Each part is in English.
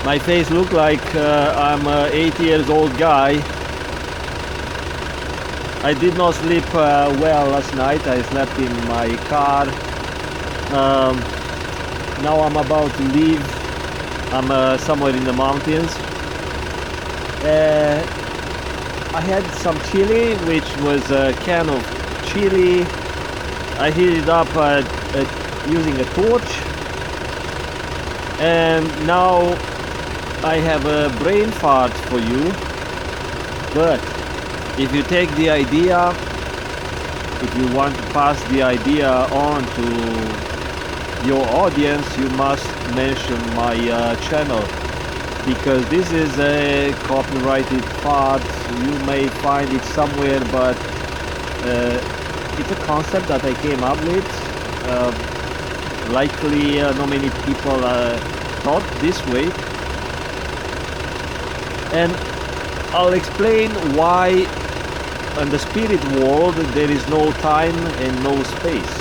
My face look like I'm a 8 years old guy. I did not sleep well last night. I slept in my car. Now I'm about to leave. I'm somewhere in the mountains. I had some chili, which was a can of chili. I heated it up using a torch. And now I have a brain fart for you. But if you take the idea, if you want to pass the idea on to your audience, you must mention my channel, because this is a copyrighted fart. You may find it somewhere, but it's a concept that I came up with. Likely not many people thought this way, and I'll explain why in the spirit world there is no time and no space.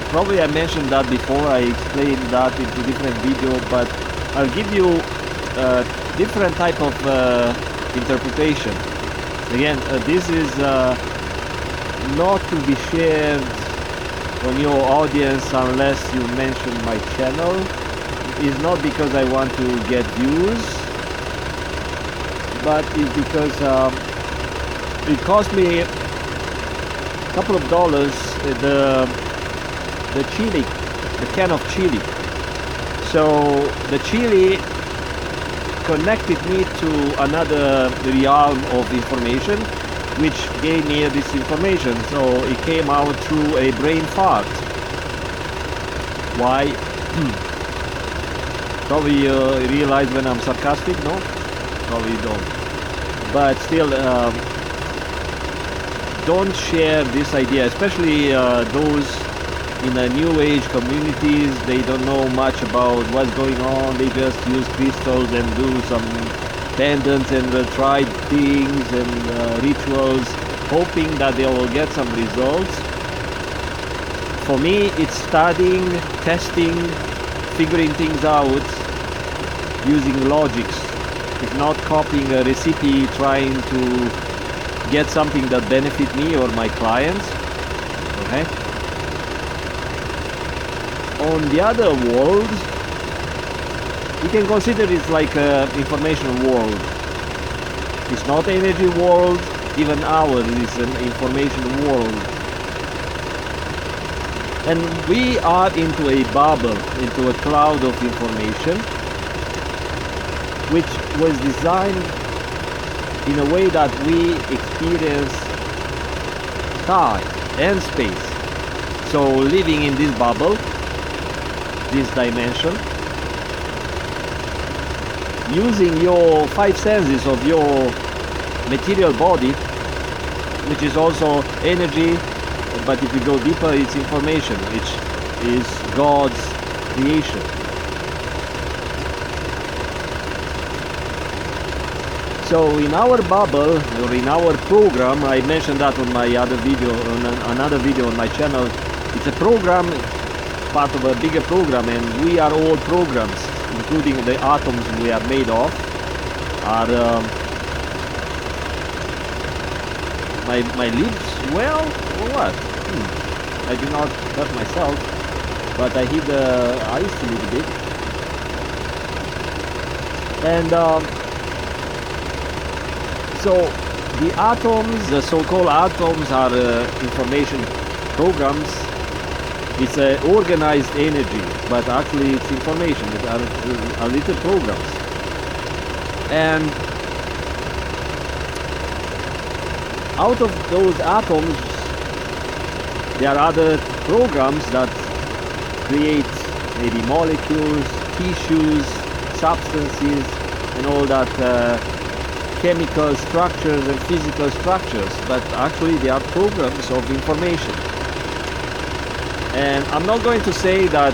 Probably I mentioned that before. I explained that in a different video, but I'll give you a different type of interpretation. Again, this is not to be shared on your audience unless you mention my channel. It's not because I want to get views, but it's because it cost me a couple of dollars, the chili, the can of chili. So the chili connected me to another realm of information, which gave me this information. So it came out through a brain fart. Why? Probably you realize when I'm sarcastic, no? Probably don't. But still, don't share this idea, especially those in the new age communities. They don't know much about what's going on. They just use crystals and do some pendants and try things and rituals, hoping that they will get some results. For me, it's studying, testing, figuring things out using logics. It's not copying a recipe, trying to get something that benefit me or my clients. Okay. On the other world, you can consider it like an information world. It's not energy world. Even ours is an information world. And we are into a bubble, into a cloud of information, which was designed in a way that we experience time and space. So living in this bubble, this dimension, using your five senses of your material body, which is also energy, but if you go deeper, it's information, which is God's creation. So in our bubble, or in our program, I mentioned that on my other video, on another video on my channel, it's a program, part of a bigger program, and we are all programs, including the atoms we are made of, are my lips well or what? I did not hurt myself, but I hit the ice a little bit. And so the atoms, the so-called atoms, are information programs. It's organized energy, but actually it's information. It are little programs. And out of those atoms, there are other programs that create maybe molecules, tissues, substances, and all that chemical structures and physical structures. But actually they are programs of information. And I'm not going to say that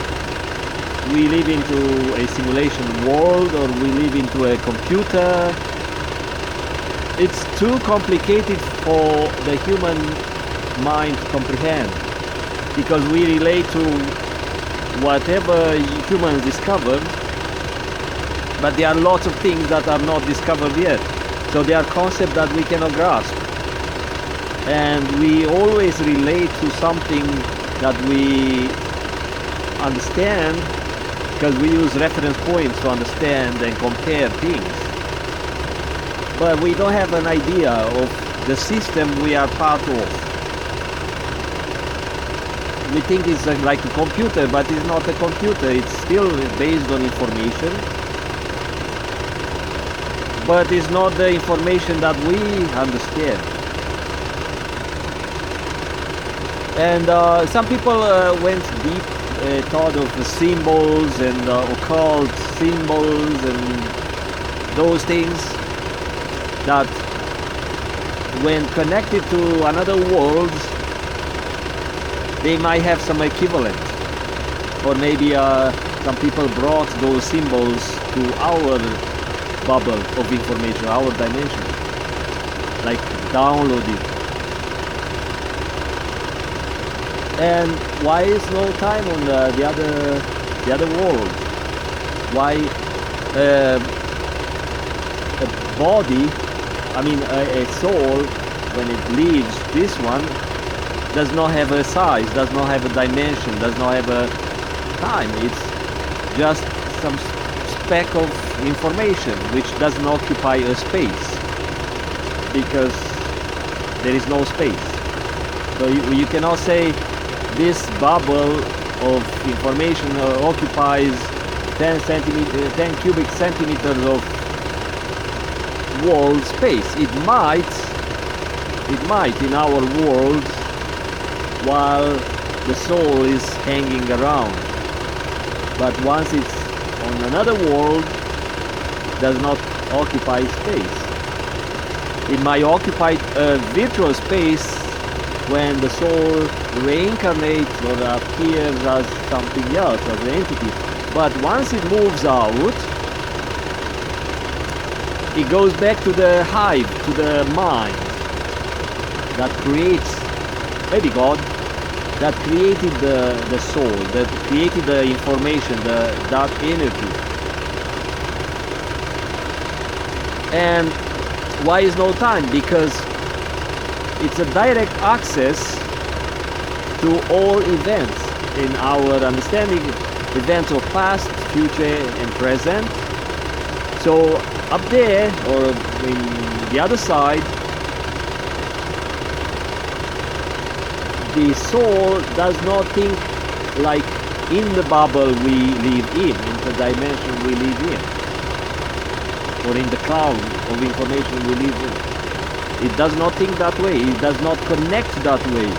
we live into a simulation world or we live into a computer. It's too complicated for the human mind to comprehend, because we relate to whatever humans discovered but there are lots of things that are not discovered yet. So there are concepts that we cannot grasp. And we always relate to something that we understand because we use reference points to understand and compare things. But we don't have an idea of the system we are part of. We think it's like a computer, but it's not a computer. It's still based on information. But it's not the information that we understand. And some people went deep, thought of the symbols and occult symbols and those things that when connected to another world, they might have some equivalent. Or maybe some people brought those symbols to our bubble of information, our dimension, like downloaded. And why is no time on the other world? Why a body, I mean a soul, when it leaves this one, does not have a size, does not have a dimension, does not have a time. It's just some speck of information which doesn't occupy a space because there is no space. So you cannot say this bubble of information occupies 10 cubic centimeters of wall space. It might in our world while the soul is hanging around. But once it's on another world, does not occupy space. It might occupy a virtual space when the soul reincarnates or appears as something else, as an entity. But once it moves out, it goes back to the hive, to the mind that creates, maybe God, that created the soul, that created the information, that energy. And why is no time? Because it's a direct access to all events in our understanding, events of past, future and present. So up there or in the other side, the soul does not think like in the bubble we live in the dimension we live in, or in the cloud of information we live in. It does not think that way. It does not connect that way.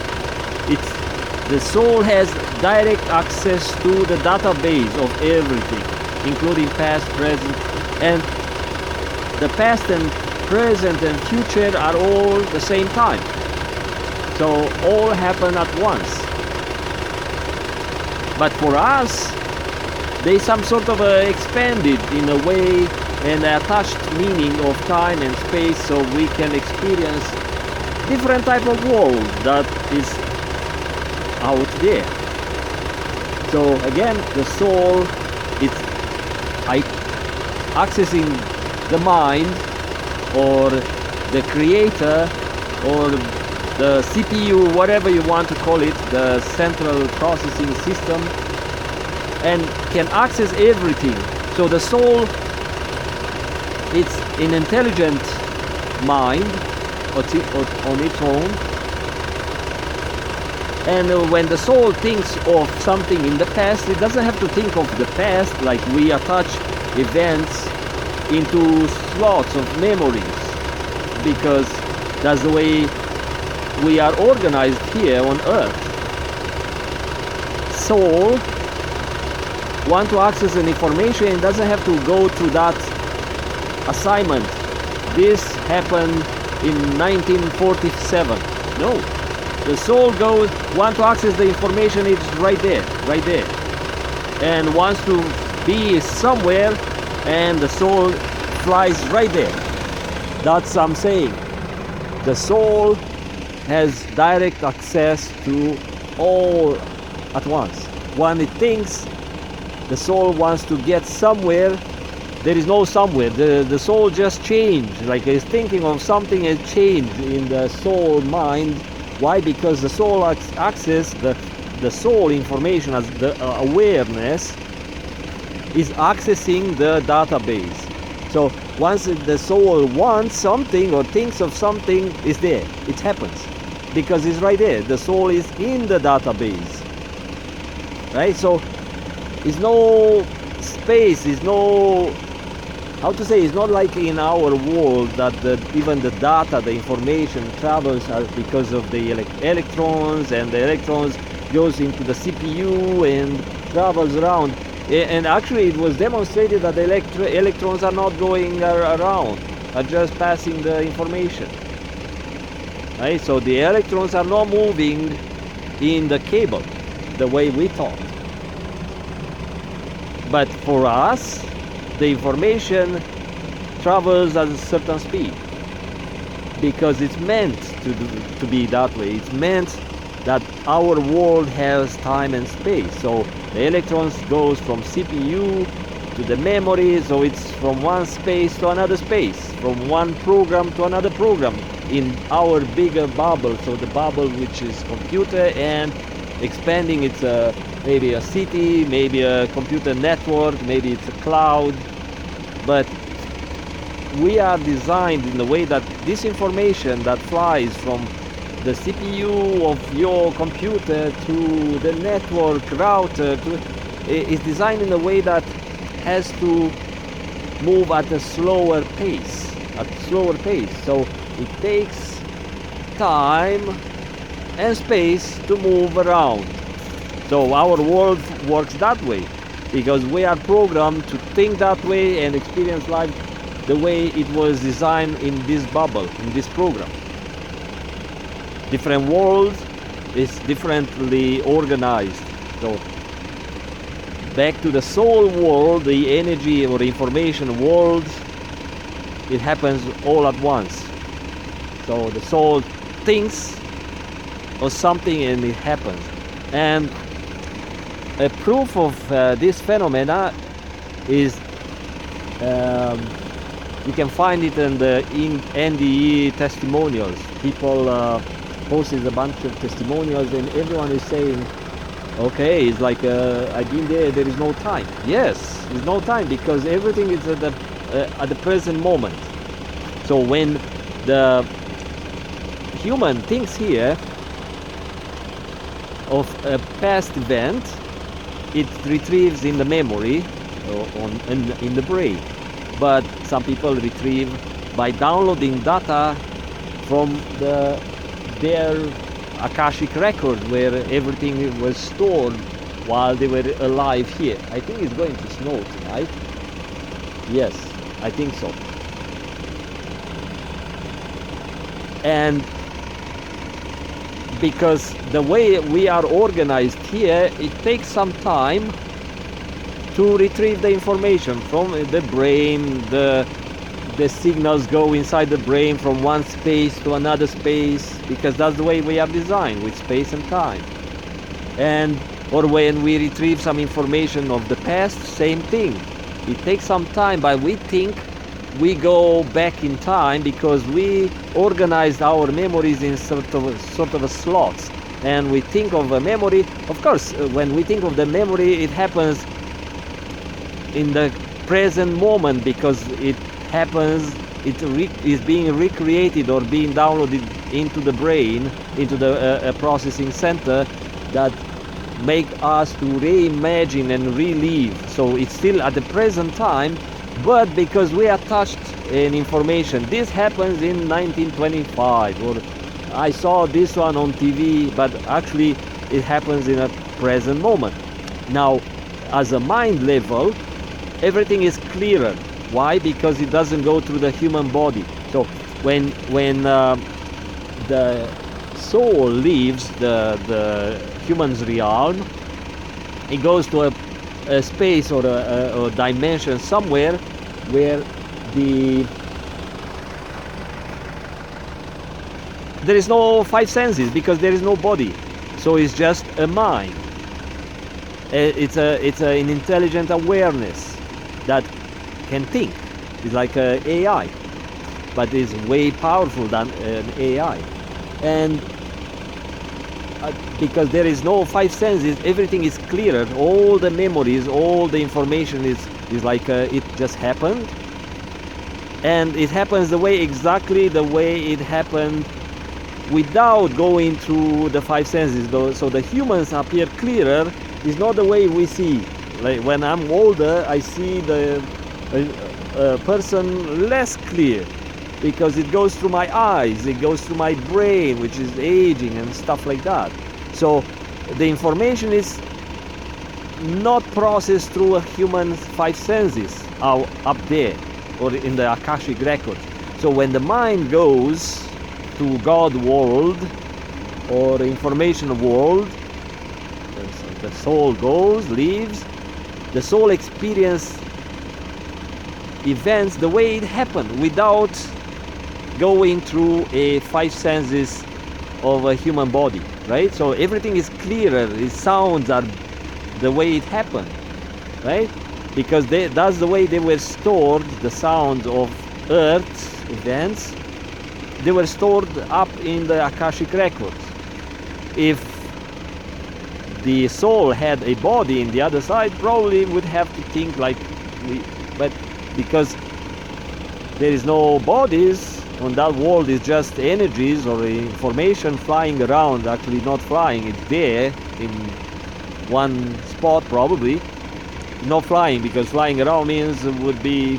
The soul has direct access to the database of everything, including past, present, and the past and present and future are all the same time. So all happen at once. But for us, they some sort of expanded in a way and attached meaning of time and space, so we can experience different type of world that is out there. So again, the soul, it's accessing the mind or the creator or the CPU, whatever you want to call it, the central processing system, and can access everything. So the soul, it's an intelligent mind on its own. And when the soul thinks of something in the past, it doesn't have to think of the past like we attach events into slots of memories, because that's the way we are organized here on Earth. Soul want to access an information and doesn't have to go through that assignment. This happened in 1947. No. The soul want to access the information, it's right there, and wants to be somewhere, and the soul flies right there. That's what I'm saying. The soul has direct access to all at once. When it thinks, the soul wants to get somewhere, there is no somewhere. The soul just changed, like is thinking of something has changed in the soul mind. Why? Because the soul access, the soul information as the awareness is accessing the database. So once the soul wants something or thinks of something, is there, it happens, because it's right there. The soul is in the database, right? So it's no space, is no, how to say, it's not like in our world that even the data, the information travels because of the electrons, and the electrons goes into the CPU and travels around. And actually it was demonstrated that the electrons are not going around, are just passing the information, right? So the electrons are not moving in the cable the way we thought. But for us, the information travels at a certain speed, because it's meant to be that way. It's meant that our world has time and space. So the electrons goes from CPU to the memory, so it's from one space to another space, from one program to another program in our bigger bubble. So the bubble which is computer, and expanding, it's maybe a city, maybe a computer network, maybe it's a cloud. But we are designed in the way that this information that flies from the CPU of your computer to the network router is designed in a way that has to move at a slower pace, So it takes time and space to move around. So our world works that way, because we are programmed to think that way and experience life the way it was designed in this bubble, in this program. Different world is differently organized. So back to the soul world, the energy or information world, it happens all at once. So the soul thinks of something and it happens. And a proof of this phenomena is you can find it in the NDE testimonials. People posted a bunch of testimonials, and everyone is saying, okay, it's like I've been there is no time. Yes, there's no time, because everything is at the present moment. So when the human thinks here of a past event, it retrieves in the memory in the brain. But some people retrieve by downloading data from their Akashic record, where everything was stored while they were alive here. I think it's going to snow tonight. Yes, I think so. And because the way we are organized here, it takes some time to retrieve the information from the brain. The signals go inside the brain from one space to another space, because that's the way we are designed, with space and time. And or when we retrieve some information of the past, same thing. It takes some time, but we think we go back in time because we organized our memories in sort of a slots. And we think of a memory, of course, when we think of the memory, it happens in the present moment, because it happens, it is being recreated or being downloaded into the brain, into the processing center that make us to reimagine and relive. So it's still at the present time, but because we attached an information. This happens in 1925, or I saw this one on TV, but actually it happens in a present moment. Now, as a mind level, everything is clearer. Why? Because it doesn't go through the human body. So when the soul leaves the human's realm, it goes to a space or a dimension somewhere where there is no five senses, because there is no body. So it's just a mind. It's an intelligent awareness that can think. It's like AI, but it's way powerful than an AI. And because there is no five senses, everything is clearer. All the memories, all the information is like it just happened, and it happens exactly the way it happened without going through the five senses. So the humans appear clearer. Is not the way we see. Like when I'm older, I see the person less clear, because it goes through my eyes, it goes through my brain, which is aging and stuff like that. So the information is not processed through a human five senses up there or in the Akashic records. So when the mind goes to God world or information world, the soul leaves, the soul experiences events the way it happened without going through a five senses of a human body, right? So everything is clearer, the sounds are the way it happened, right? Because that's the way they were stored, the sounds of Earth events, they were stored up in the Akashic records. If the soul had a body in the other side, probably would have to think like but because there is no bodies on that world, is just energies or information flying around, actually not flying, it's there in one spot probably, not flying, because flying around means it would be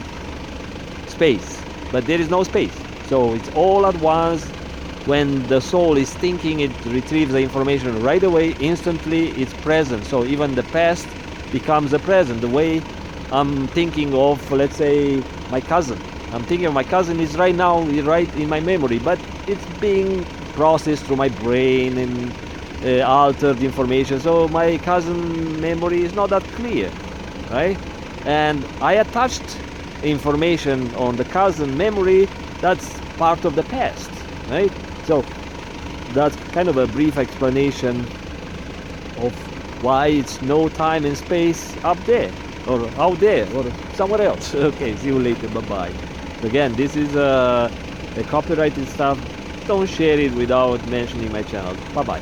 space, but there is no space. So it's all at once. When the soul is thinking, it retrieves the information right away, instantly, it's present. So even the past becomes the present. The way I'm thinking of, let's say, my cousin. I'm thinking of my cousin is right now, right in my memory, but it's being processed through my brain and altered information. So my cousin memory is not that clear, right? And I attached information on the cousin memory that's part of the past, right? So that's kind of a brief explanation of why it's no time and space up there or out there or somewhere else. Okay, see you later, bye-bye. Again, this is a copyrighted stuff. Don't share it without mentioning my channel. Bye-bye.